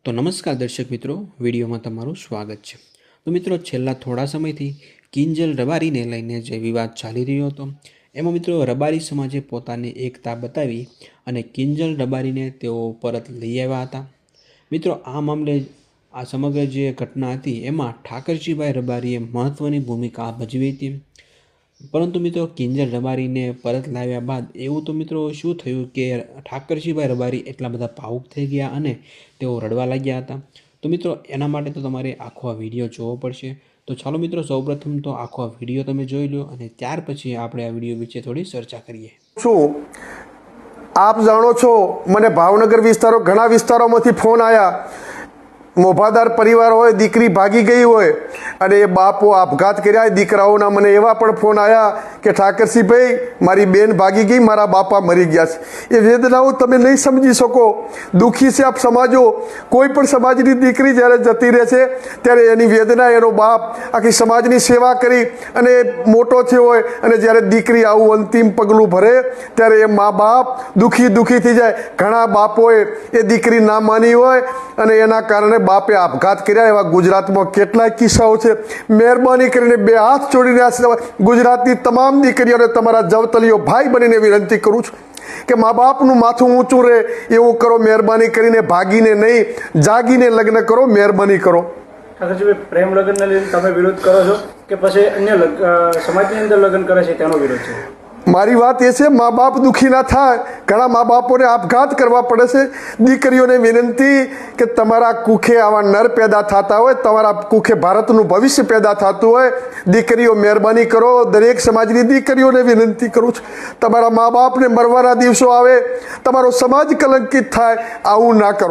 તો નમસ્કાર દર્શક મિત્રો, વિડીયોમાં તમારું સ્વાગત છે। તો મિત્રો, છેલ્લા થોડા સમયથી કિંજલ રબારીને લઈને જે વિવાદ ચાલી રહ્યો હતો, એમાં મિત્રો રબારી સમાજે પોતાની એકતા બતાવી અને કિંજલ રબારીને તેઓ પરત લઈ આવ્યા હતા। મિત્રો, આ મામલે આ સમગ્ર જે ઘટના હતી એમાં ઠાકરજીભાઈ રબારીએ મહત્ત્વની ભૂમિકા ભજવી હતી। પરંતુ મિત્રો, કિંજલ રબારીને પરત લાવ્યા બાદ એવું તો મિત્રો શું થયું કે ઠાકરજીભાઈ રબારી એટલા બધા ભાવુક થઈ ગયા અને તેઓ રડવા લાગ્યા હતા। તો મિત્રો, એના માટે તો તમારે આખો આ વિડીયો જોવો પડશે। તો ચાલો મિત્રો, સૌપ્રથમ તો આખો આ વિડીયો તમે જોઈ લો અને ત્યાર પછી આપણે આ વિડીયો વિશે થોડી ચર્ચા કરીએ। શું આપ જાણો છો, મને ભાવનગર વિસ્તારો ઘણા વિસ્તારોમાંથી ફોન આવ્યા, મોભાદાર પરિવાર હોય, દીકરી ભાગી ગઈ હોય અને એ બાપો આપઘાત કર્યા, દીકરાઓના મને એવા પણ ફોન આવ્યા કે ઠાકરસિંહભાઈ, મારી બેન ભાગી ગઈ, મારા બાપા મરી ગયા છે। એ વેદનાઓ તમે નહીં સમજી શકો, દુઃખી છે આપ સમાજો। કોઈ પણ સમાજની દીકરી જ્યારે જતી રહે છે ત્યારે એની વેદના, એનો બાપ આખી સમાજની સેવા કરી અને મોટો થયો હોય અને જ્યારે દીકરી આવું અંતિમ પગલું ભરે ત્યારે એ મા બાપ દુઃખી થઈ જાય। ઘણા બાપોએ એ દીકરી ના માની હોય અને એના કારણે બાપે આપઘાત કર્યા, એવા ગુજરાતમાં કેટલાય કિસ્સાઓ છે। મહેરબાની કરીને બે હાથ જોડીને આ ગુજરાતની તમામ દીકરીઓને તમારા જવતલીઓ ભાઈ બનીને વિનંતી કરું છું કે મા બાપનું માથું ઊંચું રહે એવું કરો। મહેરબાની કરીને ભાગીને નહીં, જાગીને લગ્ન કરો, મહેરબાની કરો। ઠાકરજીભાઈ, પ્રેમ લગ્નને લઈને તમે વિરોધ કરો છો કે પછી અન્ય સમાજની અંદર લગ્ન કરે છે તેનો વિરોધ છે? મારી વાત એ છે, મા બાપ દુઃખી ના થાય। ઘણા મા બાપોને આપઘાત કરવા પડે છે। દીકરીઓને વિનંતી કે તમારા કુખે આવા નર પેદા થતા હોય, તમારા કુખે ભારતનું ભવિષ્ય પેદા થતું હોય, દીકરીઓ મહેરબાની કરો। દરેક સમાજની દીકરીઓને વિનંતી કરું છું, તમારા મા બાપને મરવાના દિવસો આવે, તમારો સમાજ કલંકિત થાય, આવું ના કરો।